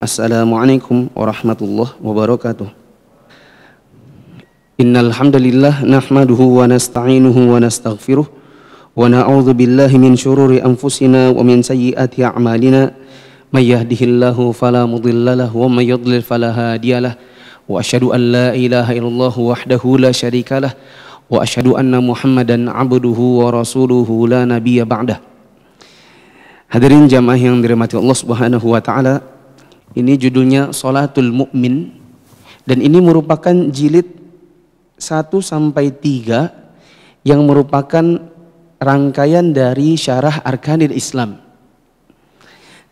Assalamualaikum warahmatullahi wabarakatuh. Innal hamdalillah nahmaduhu wa nasta'inuhu wa nastaghfiruh wa na'udzu billahi min syururi anfusina wa min sayyiati a'malina may yahdihillahu fala mudhillalah wa may yudlil fala hadiyalah wa asyhadu an la ilaha illallah wahdahu la syarikalah wa asyhadu anna Muhammadan abduhu wa rasuluhu la nabiyya ba'dah. Hadirin jamaah yang dirahmati Allah Subhanahu wa taala, ini judulnya Sholatul Mu'min dan ini merupakan jilid 1 sampai 3 yang merupakan rangkaian dari Syarah Arkanil Islam.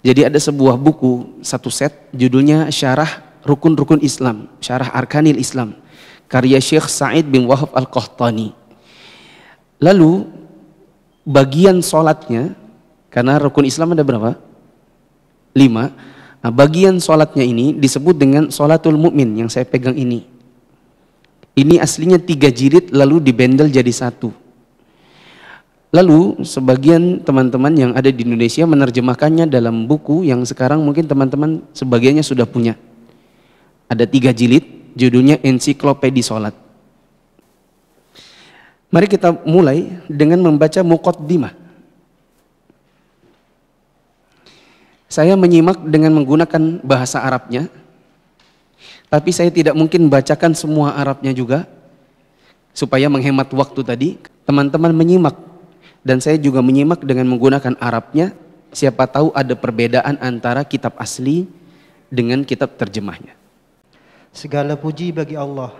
Jadi ada sebuah buku, satu set, judulnya Syarah Rukun-Rukun Islam, Syarah Arkanil Islam, karya Syekh Sa'id bin Wahab Al-Qahtani. Lalu bagian sholatnya, karena rukun Islam ada berapa? 5. Nah, bagian sholatnya ini disebut dengan Sholatul Mu'min yang saya pegang ini. Ini aslinya 3 jilid lalu dibendel jadi 1. Lalu sebagian teman-teman yang ada di Indonesia menerjemahkannya dalam buku yang sekarang mungkin teman-teman sebagiannya sudah punya. Ada 3 jilid, judulnya Ensiklopedi Sholat. Mari kita mulai dengan membaca muqaddimah. Saya menyimak dengan menggunakan bahasa Arabnya, tapi saya tidak mungkin bacakan semua Arabnya juga, supaya menghemat waktu tadi. Teman-teman menyimak, dan saya juga menyimak dengan menggunakan Arabnya. Siapa tahu ada perbedaan antara kitab asli dengan kitab terjemahnya. Segala puji bagi Allah,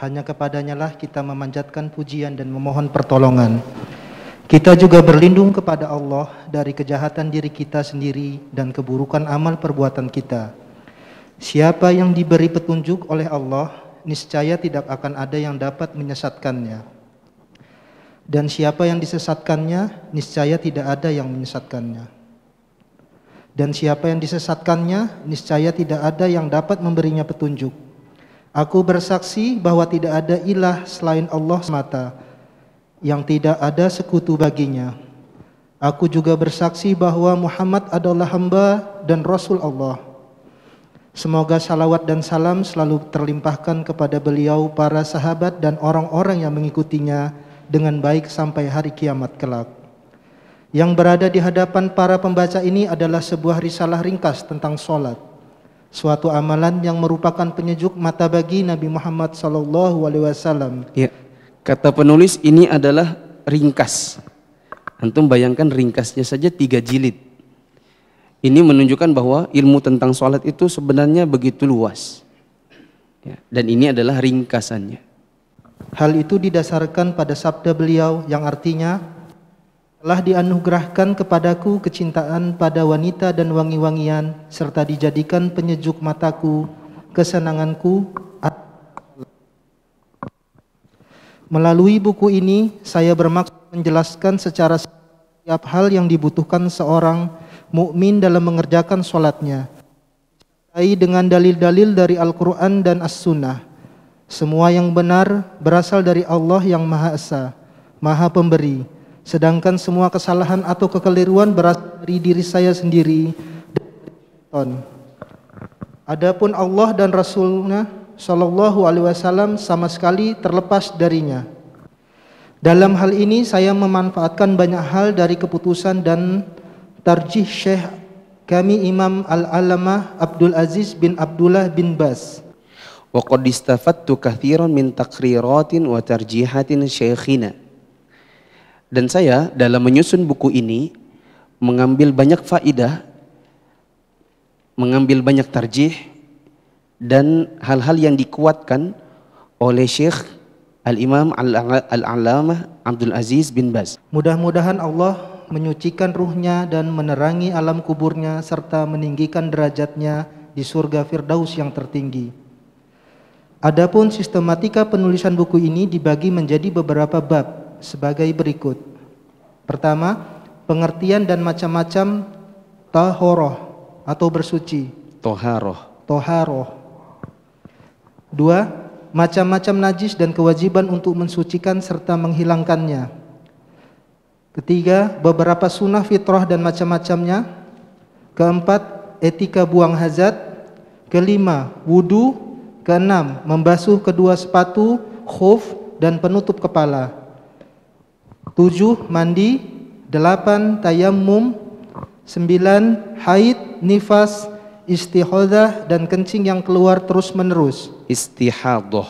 hanya kepadanya lah kita memanjatkan pujian dan memohon pertolongan. Kita juga berlindung kepada Allah dari kejahatan diri kita sendiri dan keburukan amal perbuatan kita. Siapa yang diberi petunjuk oleh Allah, niscaya tidak akan ada yang dapat menyesatkannya. Dan siapa yang disesatkannya, niscaya tidak ada yang menyesatkannya. Dan siapa yang disesatkannya, niscaya tidak ada yang dapat memberinya petunjuk. Aku bersaksi bahwa tidak ada ilah selain Allah semata, yang tidak ada sekutu baginya. Aku juga bersaksi bahwa Muhammad adalah hamba dan Rasul Allah. Semoga salawat dan salam selalu terlimpahkan kepada beliau, para sahabat dan orang-orang yang mengikutinya dengan baik sampai hari kiamat kelak. Yang berada di hadapan para pembaca ini adalah sebuah risalah ringkas tentang sholat, suatu amalan yang merupakan penyejuk mata bagi Nabi Muhammad SAW. Ya, kata penulis ini adalah ringkas. Antum bayangkan ringkasnya saja 3 jilid. Ini menunjukkan bahwa ilmu tentang sholat itu sebenarnya begitu luas. Ya, dan ini adalah ringkasannya. Hal itu didasarkan pada sabda beliau yang artinya, telah dianugerahkan kepadaku kecintaan pada wanita dan wangi-wangian, serta dijadikan penyejuk mataku, kesenanganku. Melalui buku ini, saya bermaksud menjelaskan secara setiap hal yang dibutuhkan seorang mukmin dalam mengerjakan sholatnya, dengan dalil-dalil dari Al-Quran dan As-Sunnah. Semua yang benar berasal dari Allah yang Maha Esa, Maha Pemberi, sedangkan semua kesalahan atau kekeliruan berasal dari diri saya sendiri. Adapun Allah dan Rasulnya Shallallahu Alaihi Wasallam sama sekali terlepas darinya. Dalam hal ini saya memanfaatkan banyak hal dari keputusan dan tarjih Syekh kami Imam Al-Alamah Abdul Aziz bin Abdullah bin Baz. Wa qad istafattu katsiran min taqriratin wa tarjihatin syekhina. Dan saya dalam menyusun buku ini mengambil banyak faidah, mengambil banyak tarjih dan hal-hal yang dikuatkan oleh Syekh Al-Imam Al-Alamah Abdul Aziz bin Baz. Mudah-mudahan Allah menyucikan ruhnya dan menerangi alam kuburnya serta meninggikan derajatnya di surga Firdaus yang tertinggi. Adapun sistematika penulisan buku ini dibagi menjadi beberapa bab sebagai berikut. Pertama, pengertian dan macam-macam tahoroh atau bersuci. Toharoh. 2. Macam-macam najis dan kewajiban untuk mensucikan serta menghilangkannya. Ketiga, beberapa sunnah fitrah dan macam-macamnya. Keempat, etika buang hazard. Kelima, wudu. Keenam, membasuh kedua sepatu, khuf dan penutup kepala. 7, mandi. 8, tayammum. 9, haid, nifas, istihadhah dan kencing yang keluar terus menerus. Istihadhah.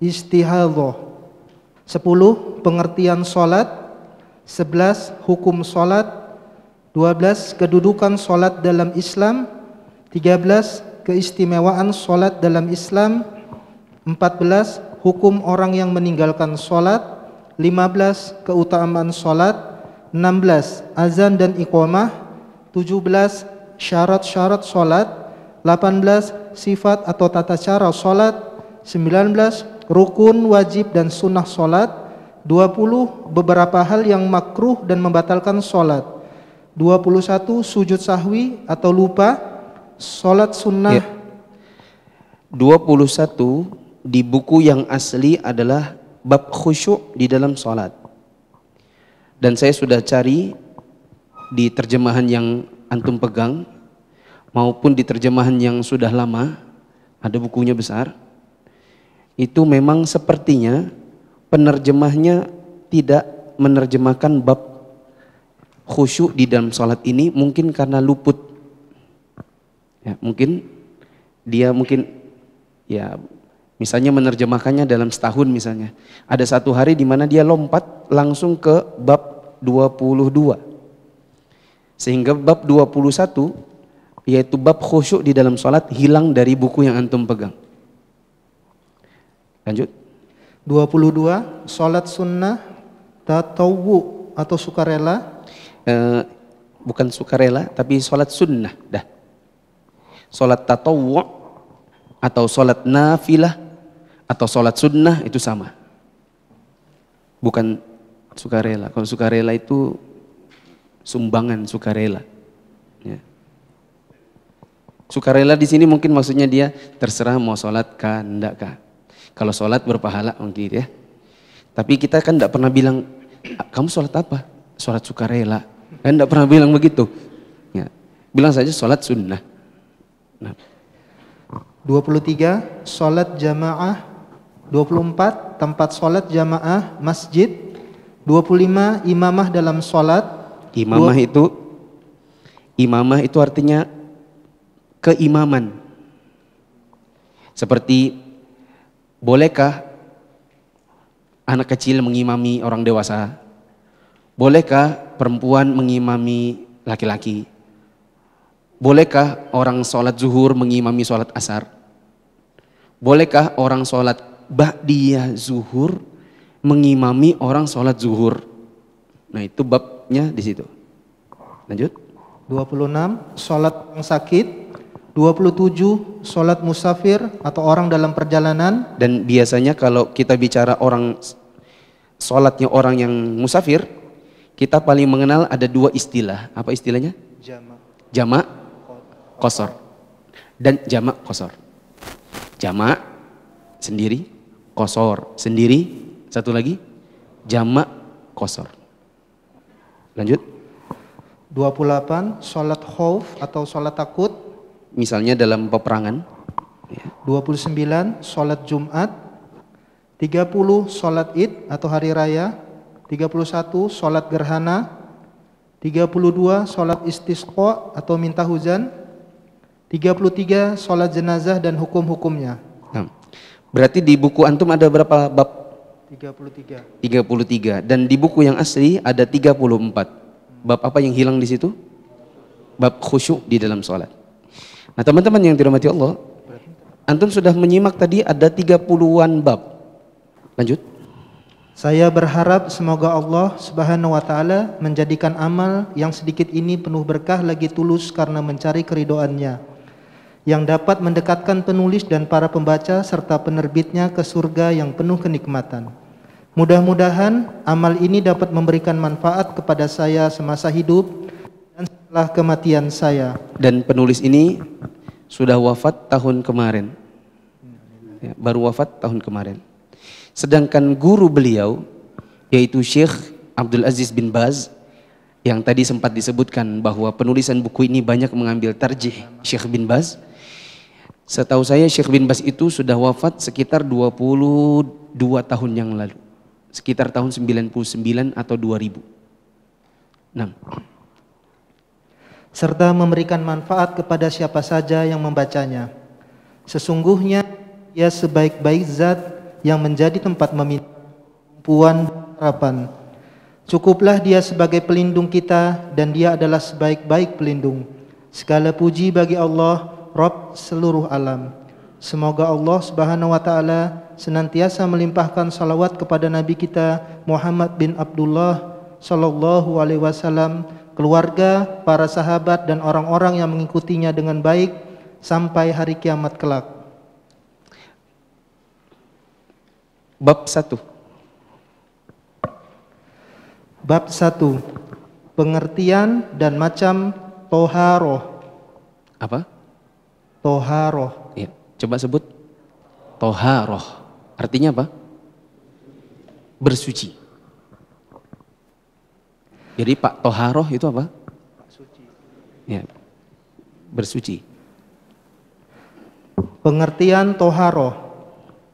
10, pengertian solat. 11, hukum solat. 12, kedudukan solat dalam Islam. 13, keistimewaan solat dalam Islam. 14, hukum orang yang meninggalkan solat. 15, keutamaan solat. 16, azan dan iqamah. 17, syarat-syarat solat. 18, sifat atau tata cara solat. 19, rukun, wajib dan sunnah solat. 20, beberapa hal yang makruh dan membatalkan solat. 21, sujud sahwi atau lupa. Solat sunnah. 21 di buku yang asli adalah bab khusyuk di dalam solat. Dan saya sudah cari di terjemahan yang antum pegang maupun di terjemahan yang sudah lama, ada bukunya besar. Itu memang sepertinya penerjemahnya tidak menerjemahkan bab khusyuk di dalam sholat ini, mungkin karena luput. Ya, mungkin misalnya menerjemahkannya dalam setahun misalnya. Ada satu hari di mana dia lompat langsung ke bab 22. Sehingga bab 21 yaitu bab khusyuk di dalam sholat hilang dari buku yang antum pegang. Lanjut. 22, sholat sunnah tatawwu atau sukarela. Bukan sukarela tapi sholat sunnah dah. Sholat tatawwu atau sholat nafilah atau sholat sunnah itu sama. Bukan sukarela. Kalau sukarela itu sumbangan sukarela. Ya. Sukarela di sini mungkin maksudnya dia terserah mau sholat kah, enggak kah. Kalau sholat berpahala mungkin ya. Tapi kita kan enggak pernah bilang, kamu sholat apa? Sholat sukarela. Kan enggak pernah bilang begitu. Ya. Bilang saja sholat sunnah. Nah. 23, sholat jamaah. 24, tempat sholat jamaah masjid. 25, imamah dalam sholat. Imamah itu artinya keimaman. Seperti bolehkah anak kecil mengimami orang dewasa? Bolehkah perempuan mengimami laki-laki? Bolehkah orang sholat zuhur mengimami sholat asar? Bolehkah orang sholat ba'diyah zuhur mengimami orang sholat zuhur? Nah itu babnya di situ. Lanjut. 26, sholat yang sakit. 27, sholat musafir atau orang dalam perjalanan. Dan biasanya kalau kita bicara orang sholatnya orang yang musafir, kita paling mengenal ada dua istilah. Apa istilahnya? Jamak qasar dan jamak qasar. Jamak sendiri, qasar sendiri, satu lagi jamak qasar. Lanjut. 28, sholat khauf atau sholat takut. Misalnya dalam peperangan. 29, sholat Jumat. 30, sholat Id atau hari raya. 31, sholat gerhana. 32, sholat istisqa atau minta hujan. 33, sholat jenazah dan hukum-hukumnya. Nah, berarti di buku antum ada berapa bab? 33. 33. Dan di buku yang asli ada 34. Bab apa yang hilang di situ? Bab khusyuk di dalam sholat. Nah teman-teman yang dirahmati Allah, antum sudah menyimak tadi ada 30-an bab. Lanjut. Saya berharap semoga Allah Subhanahu wa taala menjadikan amal yang sedikit ini penuh berkah lagi tulus karena mencari keridhoannya, yang dapat mendekatkan penulis dan para pembaca serta penerbitnya ke surga yang penuh kenikmatan. Mudah-mudahan amal ini dapat memberikan manfaat kepada saya semasa hidup dan setelah kematian saya. Dan penulis ini sudah wafat tahun kemarin. Ya, baru wafat tahun kemarin. Sedangkan guru beliau yaitu Syekh Abdul Aziz bin Baz yang tadi sempat disebutkan bahwa penulisan buku ini banyak mengambil tarjih Syekh bin Baz. Setahu saya Syekh bin Baz itu sudah wafat sekitar 22 tahun yang lalu. Sekitar tahun 99 atau 2000. Nah. Serta memberikan manfaat kepada siapa saja yang membacanya. Sesungguhnya ia sebaik-baik zat yang menjadi tempat meminta tumpuan harapan. Cukuplah dia sebagai pelindung kita dan dia adalah sebaik-baik pelindung. Segala puji bagi Allah, Rabb seluruh alam. Semoga Allah Subhanahu wa taala senantiasa melimpahkan salawat kepada Nabi kita Muhammad bin Abdullah sallallahu alaihi wasallam, keluarga, para sahabat dan orang-orang yang mengikutinya dengan baik sampai hari kiamat kelak. Bab 1. Bab 1. Pengertian dan macam toharoh. Apa? Toharoh. Ya, coba sebut. Toharoh. Artinya apa? Bersuci. Jadi Pak Toharoh itu apa? Suci. Ya, bersuci. Pengertian toharoh.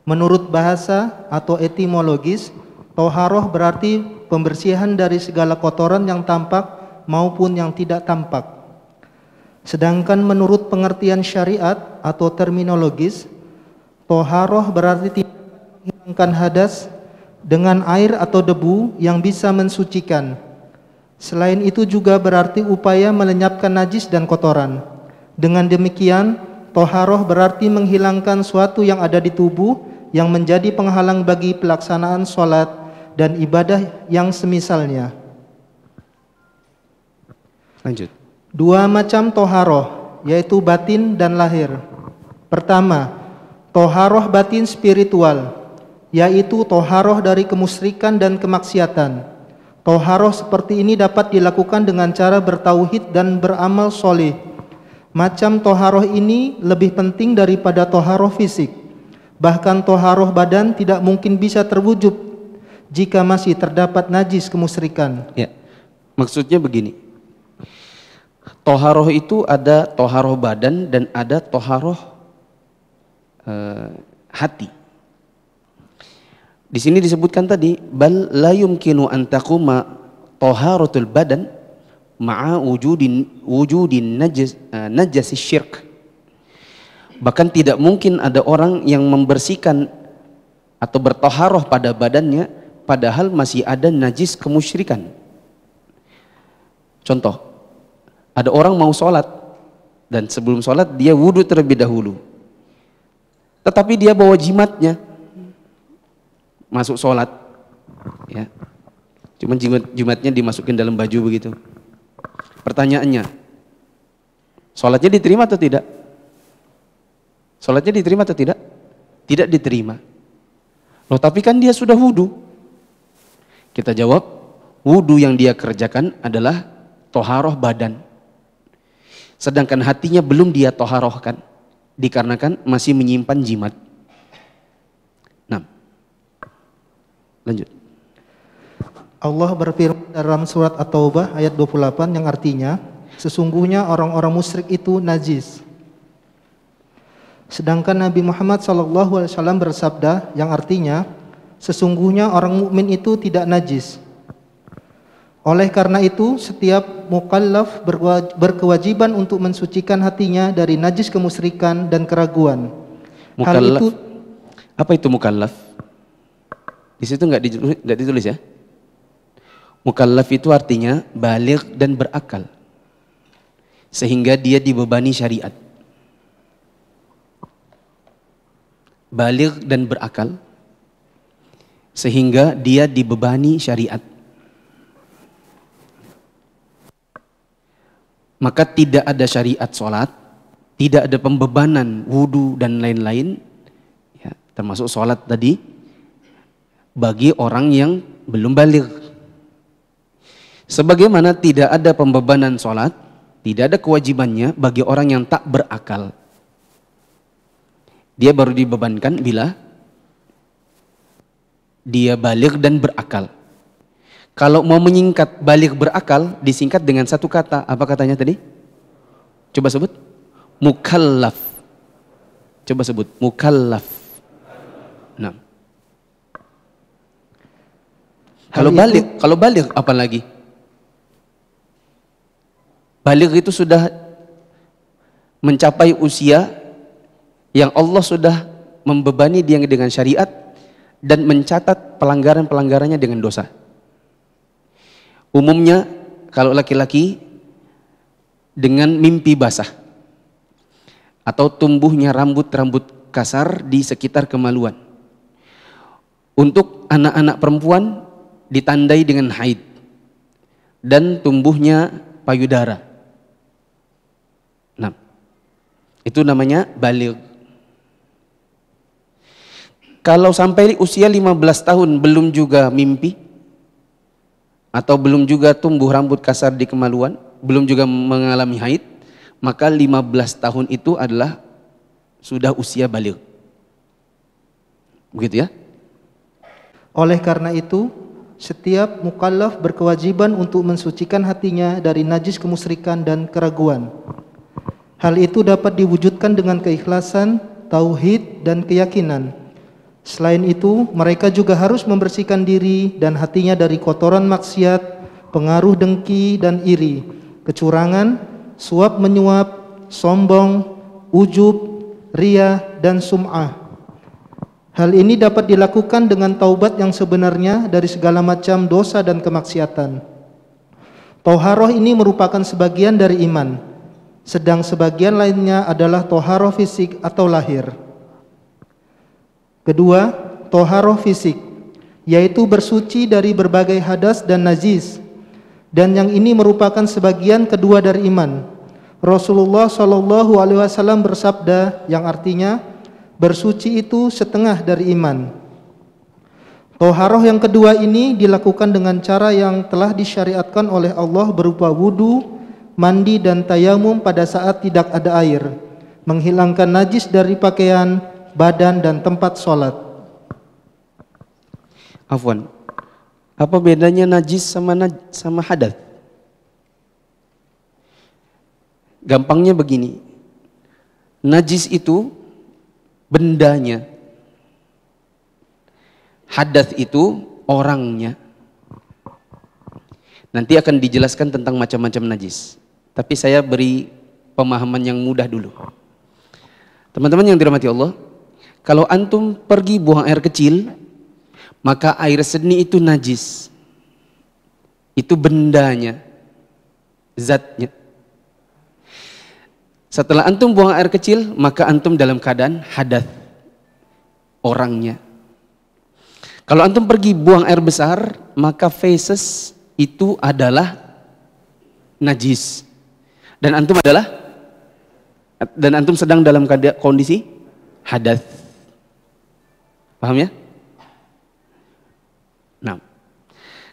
Menurut bahasa atau etimologis, toharoh berarti pembersihan dari segala kotoran yang tampak maupun yang tidak tampak. Sedangkan menurut pengertian syariat atau terminologis, toharoh berarti tidak menghilangkan hadas dengan air atau debu yang bisa mensucikan. Selain itu juga berarti upaya melenyapkan najis dan kotoran. Dengan demikian, toharoh berarti menghilangkan suatu yang ada di tubuh yang menjadi penghalang bagi pelaksanaan sholat dan ibadah yang semisalnya. Lanjut. Dua macam toharoh, yaitu batin dan lahir. Pertama, toharoh batin spiritual, yaitu toharoh dari kemusyrikan dan kemaksiatan. Toharoh seperti ini dapat dilakukan dengan cara bertauhid dan beramal soleh. Macam toharoh ini lebih penting daripada toharoh fisik. Bahkan toharoh badan tidak mungkin bisa terwujud jika masih terdapat najis kemusyrikan. Ya, maksudnya begini. Toharoh itu ada toharoh badan dan ada toharoh hati. Di sini disebutkan tadi, bal la yumkinu an taquma taharatul badan ma'a wujudin najasi syirk. Bahkan tidak mungkin ada orang yang membersihkan atau bertoharoh pada badannya padahal masih ada najis kemusyrikan. Contoh, ada orang mau sholat dan sebelum sholat dia wudhu terlebih dahulu, tetapi dia bawa jimatnya masuk sholat, ya. Cuman jimatnya dimasukin dalam baju begitu. Pertanyaannya, sholatnya diterima atau tidak? Sholatnya diterima atau tidak? Tidak diterima. Loh, tapi kan dia sudah wudhu. Kita jawab, wudhu yang dia kerjakan adalah toharoh badan. Sedangkan hatinya belum dia toharohkan, dikarenakan masih menyimpan jimat. Nah, lanjut. Allah berfirman dalam surat At-Taubah ayat 28 yang artinya, sesungguhnya orang-orang musyrik itu najis. Sedangkan Nabi Muhammad SAW bersabda yang artinya, sesungguhnya orang mukmin itu tidak najis. Oleh karena itu, setiap mukallaf berkewajiban untuk mensucikan hatinya dari najis kemusyrikan dan keraguan. Mukallaf, hal itu, apa itu mukallaf? Di situ nggak ditulis ya. Mukallaf itu artinya baligh dan berakal, sehingga dia dibebani syariat. Baligh dan berakal, sehingga dia dibebani syariat. Maka tidak ada syariat sholat, tidak ada pembebanan wudhu dan lain-lain, ya, termasuk sholat tadi, bagi orang yang belum baligh. Sebagaimana tidak ada pembebanan sholat, tidak ada kewajibannya bagi orang yang tak berakal. Dia baru dibebankan bila dia baligh dan berakal. Kalau mau menyingkat baligh berakal, disingkat dengan satu kata. Apa katanya tadi? Coba sebut. Mukallaf. Coba sebut mukallaf. Nah. Kalau balik apa lagi? Balik itu sudah mencapai usia yang Allah sudah membebani dia dengan syariat dan mencatat pelanggaran-pelanggarannya dengan dosa. Umumnya kalau laki-laki dengan mimpi basah atau tumbuhnya rambut-rambut kasar di sekitar kemaluan. Untuk anak-anak perempuan ditandai dengan haid dan tumbuhnya payudara. Nah, itu namanya baligh. Kalau sampai usia 15 tahun belum juga mimpi atau belum juga tumbuh rambut kasar di kemaluan, belum juga mengalami haid, maka 15 tahun itu adalah sudah usia baligh. Begitu ya? Oleh karena itu, setiap mukallaf berkewajiban untuk mensucikan hatinya dari najis kemusyrikan dan keraguan. Hal itu dapat diwujudkan dengan keikhlasan, tauhid, dan keyakinan. Selain itu, mereka juga harus membersihkan diri dan hatinya dari kotoran maksiat, pengaruh dengki dan iri, kecurangan, suap menyuap, sombong, ujub, riya, dan sum'ah. Hal ini dapat dilakukan dengan taubat yang sebenarnya dari segala macam dosa dan kemaksiatan. Toharoh ini merupakan sebagian dari iman, sedang sebagian lainnya adalah toharoh fisik atau lahir. Kedua, toharoh fisik, yaitu bersuci dari berbagai hadas dan najis, dan yang ini merupakan sebagian kedua dari iman. Rasulullah SAW bersabda yang artinya bersuci itu setengah dari iman. Toharoh yang kedua ini dilakukan dengan cara yang telah disyariatkan oleh Allah berupa wudu, mandi dan tayamum pada saat tidak ada air, menghilangkan najis dari pakaian, badan dan tempat sholat. Afwan, apa bedanya najis sama hadas? Gampangnya begini, najis itu bendanya, hadas itu orangnya. Nanti akan dijelaskan tentang macam-macam najis, tapi saya beri pemahaman yang mudah dulu. Teman-teman yang dirahmati Allah, kalau antum pergi buang air kecil, maka air seni itu najis. Itu bendanya, zatnya. Setelah antum buang air kecil, maka antum dalam keadaan hadas, orangnya. Kalau antum pergi buang air besar, maka feces itu adalah najis. Dan antum sedang dalam kondisi hadas. Paham ya? Nah,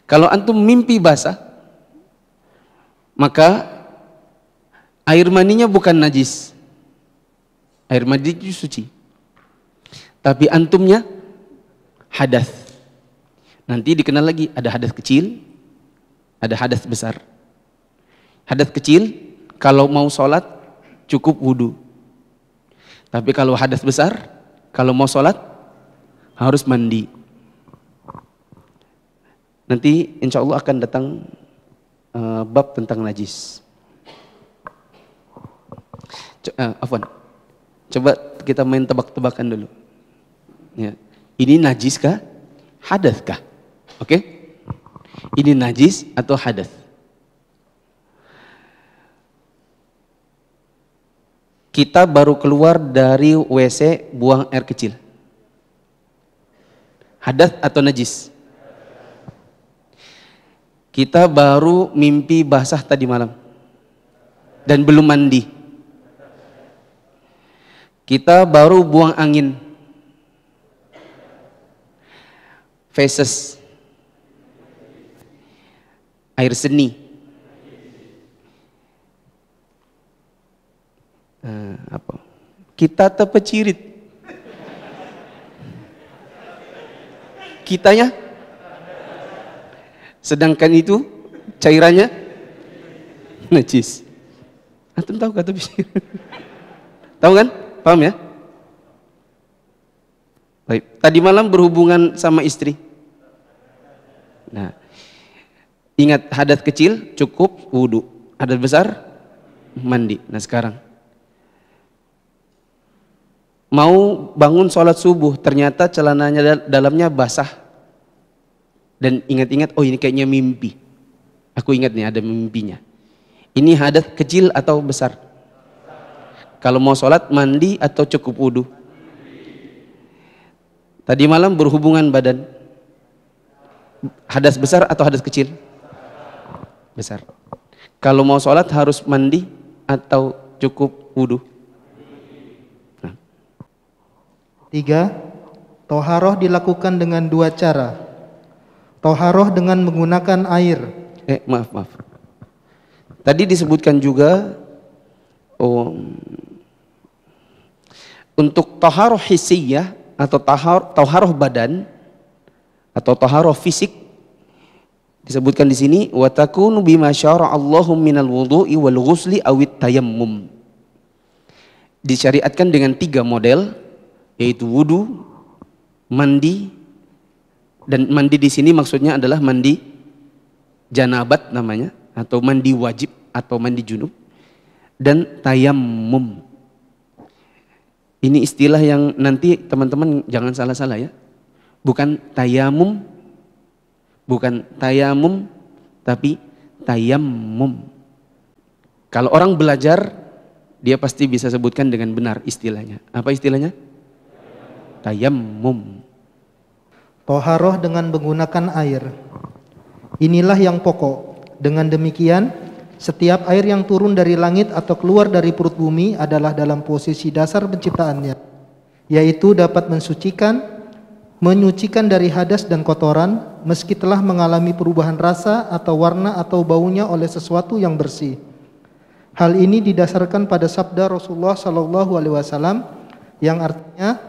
kalau antum mimpi basah, maka air maninya bukan najis. Air mani itu suci. Tapi antumnya hadas. Nanti dikenal lagi, ada hadas kecil, ada hadas besar. Hadas kecil, kalau mau sholat cukup wudu. Tapi kalau hadas besar, kalau mau sholat harus mandi. Nanti insya Allah akan datang bab tentang najis. Afwan, coba kita main tebak-tebakan dulu. Ya. Ini najis kah? Hadas kah? Oke? Ini najis atau hadas? Kita baru keluar dari WC buang air kecil. Hadas atau najis? Kita baru mimpi basah tadi malam dan belum mandi. Kita baru buang angin, feces, air seni. Apa? Kita terpecirit. Kitanya, sedangkan itu cairannya najis. Antum tahu kata terpecirit? Tahu kan? Paham ya? Baik. Tadi malam berhubungan sama istri. Nah, ingat hadas kecil cukup wudu, hadas besar mandi. Nah sekarang mau bangun sholat subuh, ternyata celananya dalamnya basah, dan ingat-ingat, oh ini kayaknya mimpi. Aku ingat nih ada mimpinya. Ini hadas kecil atau besar? Kalau mau sholat mandi atau cukup wudu? Tadi malam berhubungan badan, hadas besar atau hadas kecil? Besar. Kalau mau sholat harus mandi atau cukup wudu? Nah. 3. Toharoh dilakukan dengan 2 cara. Toharoh dengan menggunakan air. Maaf. Tadi disebutkan juga untuk toharoh hissiyah atau toharoh badan atau toharoh fisik, disebutkan di sini wa takunu bima syara'a Allahu minal wudu'i wal ghusli awit tayammum. Disyariatkan dengan 3 model, yaitu wudu, mandi, dan mandi di sini maksudnya adalah mandi janabat namanya, atau mandi wajib atau mandi junub, dan tayammum. Ini istilah yang nanti teman-teman jangan salah-salah ya. Bukan tayamum, tapi tayammum. Kalau orang belajar, dia pasti bisa sebutkan dengan benar istilahnya. Apa istilahnya? Tayammum. Toharoh dengan menggunakan air. Inilah yang pokok. Dengan demikian, setiap air yang turun dari langit atau keluar dari perut bumi adalah dalam posisi dasar penciptaannya, yaitu dapat menyucikan dari hadas dan kotoran, meski telah mengalami perubahan rasa atau warna atau baunya oleh sesuatu yang bersih. Hal ini didasarkan pada sabda Rasulullah SAW yang artinya,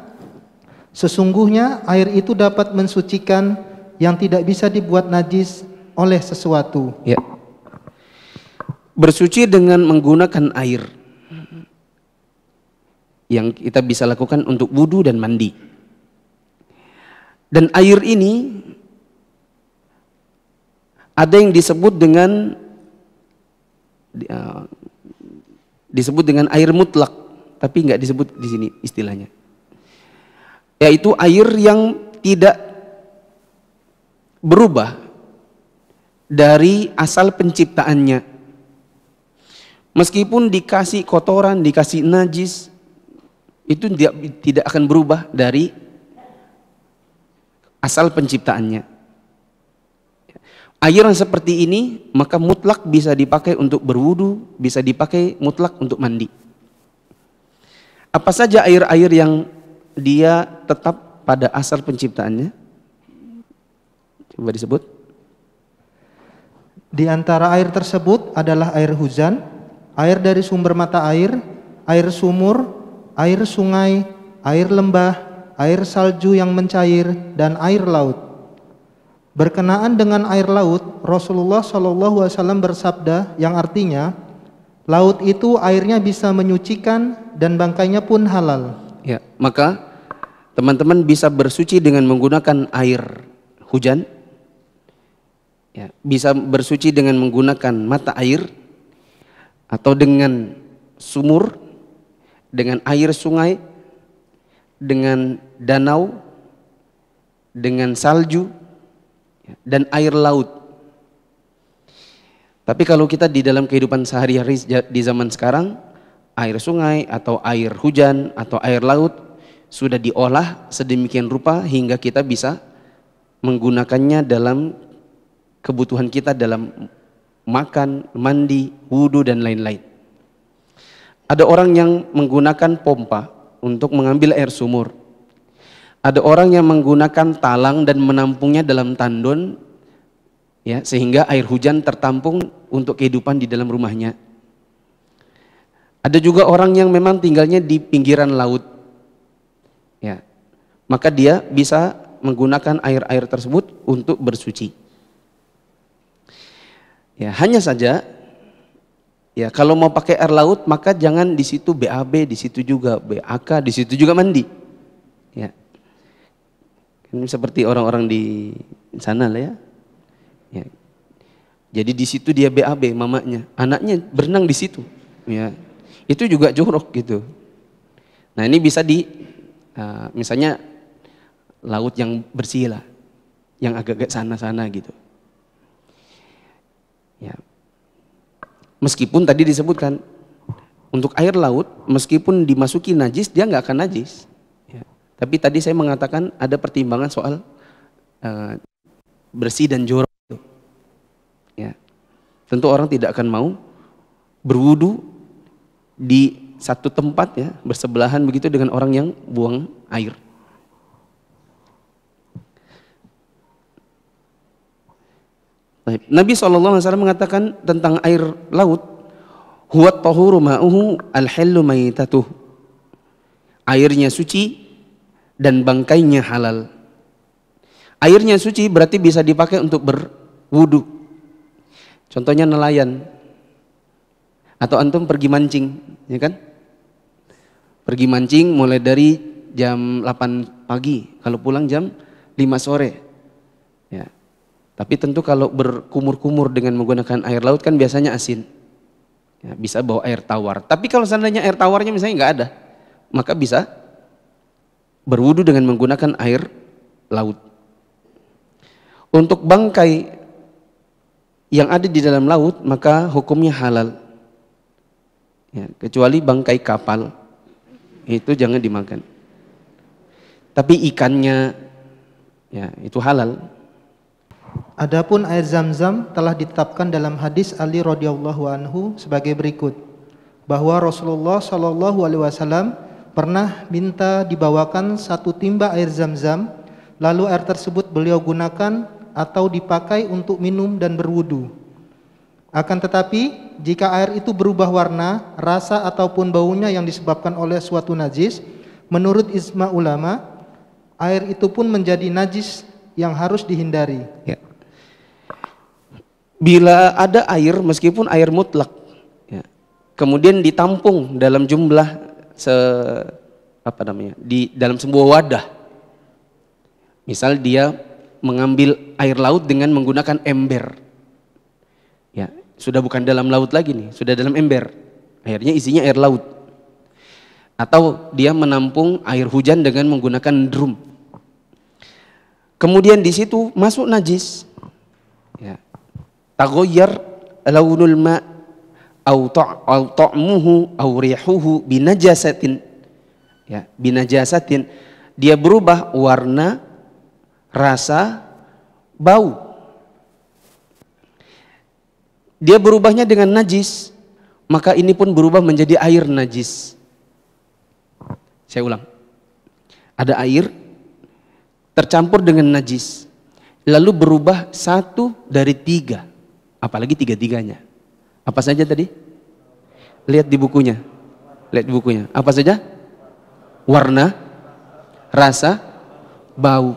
sesungguhnya air itu dapat mensucikan yang tidak bisa dibuat najis oleh sesuatu. Ya. Bersuci dengan menggunakan air yang kita bisa lakukan untuk wudu dan mandi. Dan air ini ada yang disebut dengan air mutlak, tapi nggak disebut di sini istilahnya. Yaitu air yang tidak berubah dari asal penciptaannya. Meskipun dikasih kotoran, dikasih najis, itu tidak akan berubah dari asal penciptaannya. Air yang seperti ini maka mutlak bisa dipakai untuk berwudu, bisa dipakai mutlak untuk mandi. Apa saja air-air yang dia tetap pada asal penciptaannya? Coba disebut. Di antara air tersebut adalah air hujan, air dari sumber mata air sumur, air sungai, air lembah, air salju yang mencair, dan air laut. Berkenaan dengan air laut, Rasulullah SAW bersabda yang artinya, laut itu airnya bisa menyucikan dan bangkainya pun halal. Ya, maka teman-teman bisa bersuci dengan menggunakan air hujan, ya, bisa bersuci dengan menggunakan mata air, atau dengan sumur, dengan air sungai, dengan danau, dengan salju, dan air laut. Tapi kalau kita di dalam kehidupan sehari-hari di zaman sekarang, air sungai atau air hujan atau air laut sudah diolah sedemikian rupa hingga kita bisa menggunakannya dalam kebutuhan kita dalam makan, mandi, wudu, dan lain-lain. Ada orang yang menggunakan pompa untuk mengambil air sumur. Ada orang yang menggunakan talang dan menampungnya dalam tandon, ya, sehingga air hujan tertampung untuk kehidupan di dalam rumahnya. Ada juga orang yang memang tinggalnya di pinggiran laut, ya, maka dia bisa menggunakan air-air tersebut untuk bersuci. Ya, hanya saja, ya, kalau mau pakai air laut maka jangan di situ BAB, di situ juga BAK, di situ juga mandi. Ya. Kan seperti orang-orang di sana lah ya. Ya. Jadi di situ dia BAB mamanya, anaknya berenang di situ. Ya. Itu juga jorok gitu. Nah ini bisa misalnya laut yang bersih lah, yang agak-agak sana-sana gitu. Ya. Meskipun tadi disebutkan untuk air laut, meskipun dimasuki najis, dia nggak akan najis. Ya. Tapi tadi saya mengatakan ada pertimbangan soal bersih dan jorok. Ya. Tentu orang tidak akan mau berwudu di satu tempat ya, bersebelahan begitu dengan orang yang buang air. Nabi SAW mengatakan tentang air laut, huwa tahuru ma'uhu al-hillu maitatuh. Airnya suci dan bangkainya halal. Airnya suci berarti bisa dipakai untuk berwudu. Contohnya nelayan. Atau antum pergi mancing, ya kan? Pergi mancing mulai dari jam 8 pagi, kalau pulang jam 5 sore. Ya. Tapi tentu kalau berkumur-kumur dengan menggunakan air laut kan biasanya asin. Ya, bisa bawa air tawar. Tapi kalau seandainya air tawarnya misalnya nggak ada, maka bisa berwudu dengan menggunakan air laut. Untuk bangkai yang ada di dalam laut maka hukumnya halal. Ya, kecuali bangkai kapal itu jangan dimakan. Tapi ikannya ya itu halal. Adapun air Zam-Zam telah ditetapkan dalam hadis Ali radhiyallahu anhu sebagai berikut, bahwa Rasulullah shallallahu alaihi wasallam pernah minta dibawakan satu timba air Zam-Zam, lalu air tersebut beliau gunakan atau dipakai untuk minum dan berwudu. Akan tetapi jika air itu berubah warna, rasa ataupun baunya yang disebabkan oleh suatu najis, menurut ijma ulama, air itu pun menjadi najis yang harus dihindari. Ya. Bila ada air, meskipun air mutlak, ya, kemudian ditampung dalam jumlah di dalam sebuah wadah. Misal dia mengambil air laut dengan menggunakan ember, ya sudah bukan dalam laut lagi nih, sudah dalam ember. Airnya isinya air laut. Atau dia menampung air hujan dengan menggunakan drum. Kemudian di situ masuk najis. Ya. Taghayyar launul ma' au ta'muhu au rihuhu binajasatin. Ya, binajasatin. Dia berubah warna, rasa, bau. Dia berubahnya dengan najis, maka ini pun berubah menjadi air najis. Saya ulang. Ada air tercampur dengan najis, lalu berubah 1 dari 3. Apalagi 3-3-nya. Apa saja tadi? Lihat di bukunya. Lihat di bukunya. Apa saja? Warna, rasa, bau.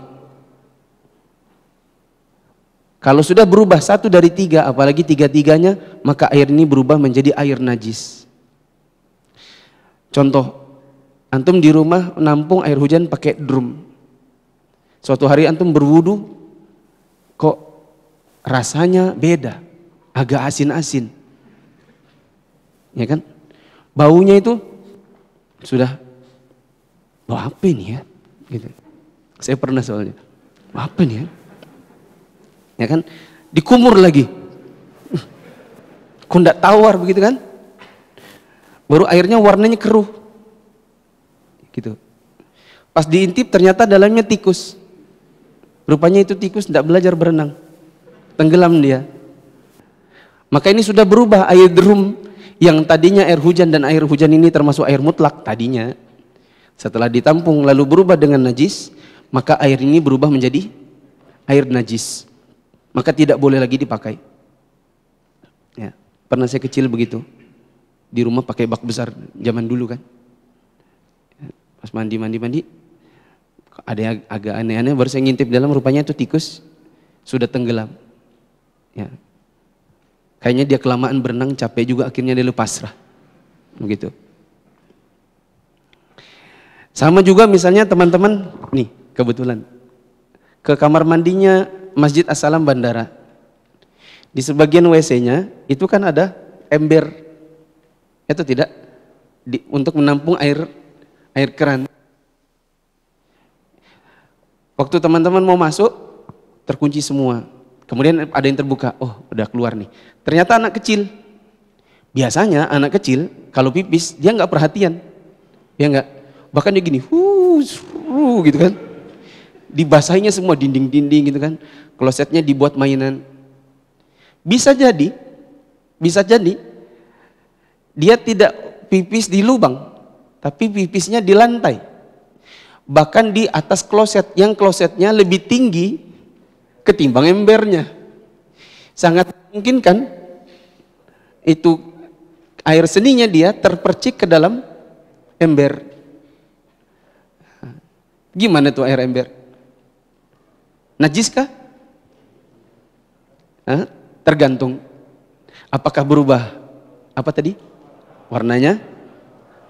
Kalau sudah berubah 1 dari 3, apalagi 3-3-nya, maka air ini berubah menjadi air najis. Contoh, antum di rumah nampung air hujan pakai drum. Suatu hari antum berwudu, kok rasanya beda, agak asin-asin, ya kan? Baunya itu sudah, apa ini ya? Gitu. Saya pernah soalnya, apa ini ya? Ya kan? Dikumur lagi, kundak tawar begitu kan? Baru airnya warnanya keruh, gitu. Pas diintip ternyata dalamnya tikus. Rupanya itu tikus tidak belajar berenang, tenggelam dia. Maka ini sudah berubah air drum yang tadinya air hujan, dan air hujan ini termasuk air mutlak tadinya. Setelah ditampung lalu berubah dengan najis, maka air ini berubah menjadi air najis. Maka tidak boleh lagi dipakai. Ya, pernah saya kecil begitu. Di rumah pakai bak besar zaman dulu kan. Pas mandi, ada yang agak aneh-aneh, baru saya ngintip dalam, rupanya itu tikus sudah tenggelam. Ya. Kayaknya dia kelamaan berenang, capek juga, akhirnya dia pasrah. Begitu. Sama juga misalnya teman-teman, nih kebetulan ke kamar mandinya Masjid As-Salam Bandara. Di sebagian WC-nya itu kan ada ember, itu tidak untuk menampung air keran. Waktu teman-teman mau masuk, terkunci semua. Kemudian ada yang terbuka, oh udah keluar nih. Ternyata anak kecil. Biasanya anak kecil kalau pipis dia nggak perhatian, ya nggak. Bahkan dia gini, gitu kan. Dibasahinya semua dinding-dinding gitu kan. Klosetnya dibuat mainan. Bisa jadi dia tidak pipis di lubang, tapi pipisnya di lantai. Bahkan di atas kloset, yang klosetnya lebih tinggi ketimbang embernya. Sangat mungkin kan itu air seninya dia terpercik ke dalam ember. Gimana tuh air ember? Najis kah? Tergantung. Apakah berubah? Apa tadi? Warnanya?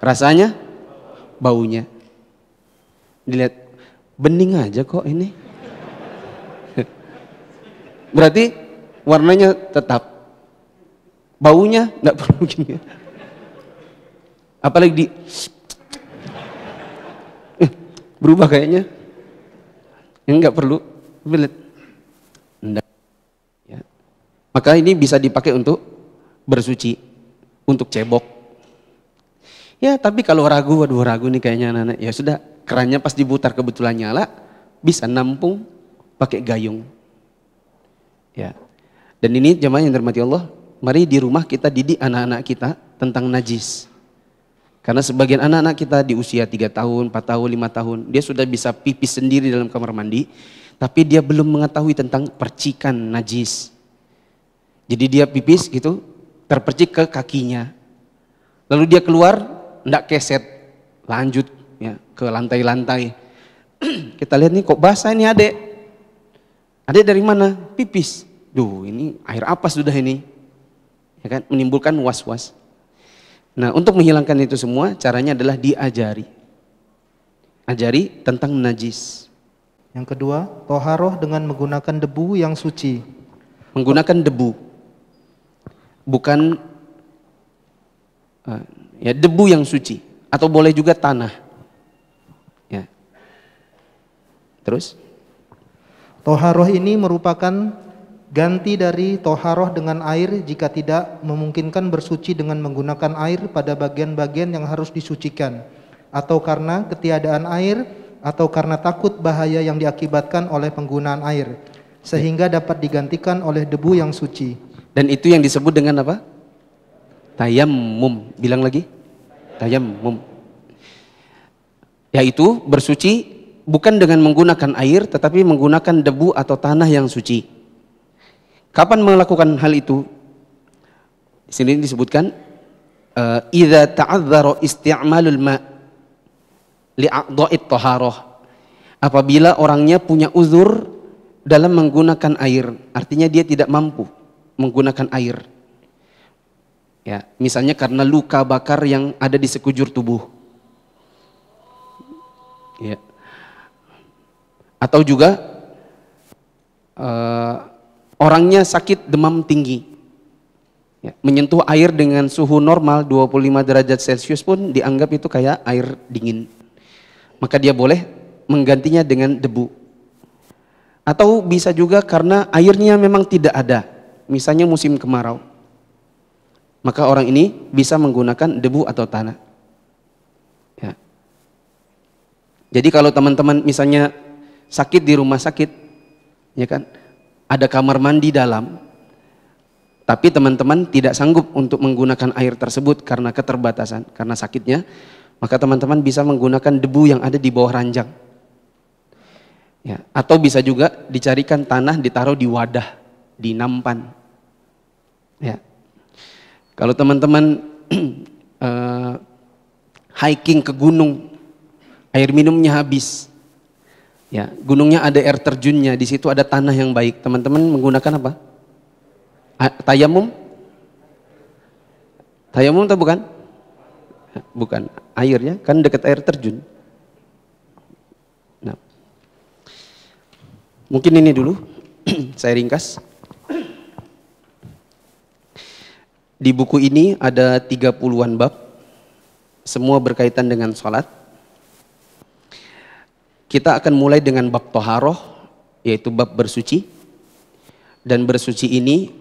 Rasanya? Baunya? Dilihat, bening aja kok ini. Berarti warnanya tetap. Baunya nggak perlu gini. Apalagi di berubah kayaknya. Yang nggak perlu. Lihat. Ya. Maka ini bisa dipakai untuk bersuci, untuk cebok. Ya, tapi kalau ragu, waduh ragu nih kayaknya anak-anak, ya sudah, kerannya pas diputar kebetulan nyala, bisa nampung pakai gayung. Ya. Dan ini jemaah yang dirahmati Allah, mari di rumah kita didik anak-anak kita tentang najis. Karena sebagian anak-anak kita di usia 3 tahun, 4 tahun, 5 tahun, dia sudah bisa pipis sendiri dalam kamar mandi, tapi dia belum mengetahui tentang percikan najis. Jadi dia pipis gitu, terpercik ke kakinya. Lalu dia keluar, ndak keset, lanjut ya ke lantai-lantai. Kita lihat nih kok basah ini adek. Adek dari mana? Pipis. Duh, ini air apa sudah ini? Ya kan, menimbulkan was-was. Nah, untuk menghilangkan itu semua, caranya adalah diajari. Ajari tentang najis. Yang kedua, toharoh dengan menggunakan debu yang suci. Menggunakan debu, bukan ya debu yang suci, atau boleh juga tanah. Ya. Terus? Toharoh ini merupakan ganti dari toharoh dengan air jika tidak memungkinkan bersuci dengan menggunakan air pada bagian-bagian yang harus disucikan, atau karena ketiadaan air, atau karena takut bahaya yang diakibatkan oleh penggunaan air, sehingga dapat digantikan oleh debu yang suci. Dan itu yang disebut dengan apa? Tayammum. Bilang lagi? Tayammum. Yaitu bersuci bukan dengan menggunakan air, tetapi menggunakan debu atau tanah yang suci. Kapan melakukan hal itu? Di sini disebutkan idza ta'adzara isti'malul ma' li'a'dha'it taharah. Apabila orangnya punya uzur dalam menggunakan air, artinya dia tidak mampu menggunakan air. Ya, misalnya karena luka bakar yang ada di sekujur tubuh. Ya. Atau juga orangnya sakit demam tinggi, ya, menyentuh air dengan suhu normal 25 derajat Celcius pun dianggap itu kayak air dingin. Maka dia boleh menggantinya dengan debu. Atau bisa juga karena airnya memang tidak ada, misalnya musim kemarau. Maka orang ini bisa menggunakan debu atau tanah. Ya. Jadi kalau teman-teman misalnya sakit di rumah sakit, ya kan, ada kamar mandi dalam, tapi teman-teman tidak sanggup untuk menggunakan air tersebut karena keterbatasan, karena sakitnya, maka teman-teman bisa menggunakan debu yang ada di bawah ranjang. Ya, atau bisa juga dicarikan tanah ditaruh di wadah, di nampan. Ya. Kalau teman-teman hiking ke gunung, air minumnya habis. Ya, gunungnya ada air terjunnya, di situ ada tanah yang baik. Teman-teman menggunakan apa? Tayamum? Tayamum atau bukan? Bukan, airnya kan dekat air terjun. Nah. Mungkin ini dulu saya ringkas. Di buku ini ada 30-an bab, semua berkaitan dengan sholat. Kita akan mulai dengan bab toharoh, yaitu bab bersuci. Dan bersuci ini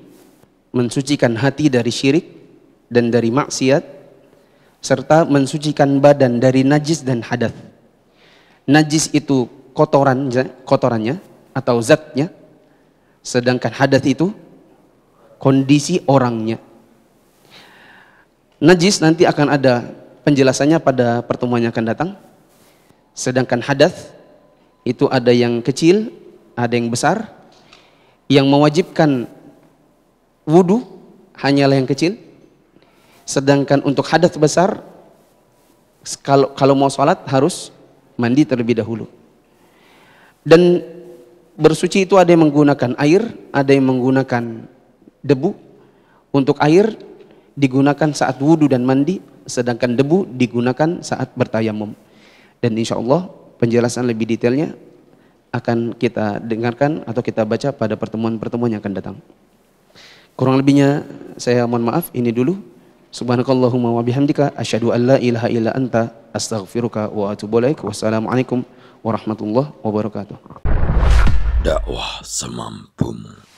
mensucikan hati dari syirik dan dari maksiat, serta mensucikan badan dari najis dan hadas. Najis itu kotorannya atau zatnya, sedangkan hadas itu kondisi orangnya. Najis nanti akan ada penjelasannya pada pertemuan yang akan datang. Sedangkan hadas itu ada yang kecil, ada yang besar. Yang mewajibkan wudu hanyalah yang kecil. Sedangkan untuk hadas besar, kalau mau sholat harus mandi terlebih dahulu. Dan bersuci itu ada yang menggunakan air, ada yang menggunakan debu. Untuk air digunakan saat wudu dan mandi, sedangkan debu digunakan saat bertayamum. Dan insya Allah penjelasan lebih detailnya akan kita dengarkan atau kita baca pada pertemuan-pertemuan yang akan datang. Kurang lebihnya saya mohon maaf, ini dulu. Subhanakallahumma wa bihamdika asyhadu an la ilaha illa anta astaghfiruka wa atubu ilaik. Wassalamualaikum warahmatullahi wabarakatuh. Dakwah semampumu.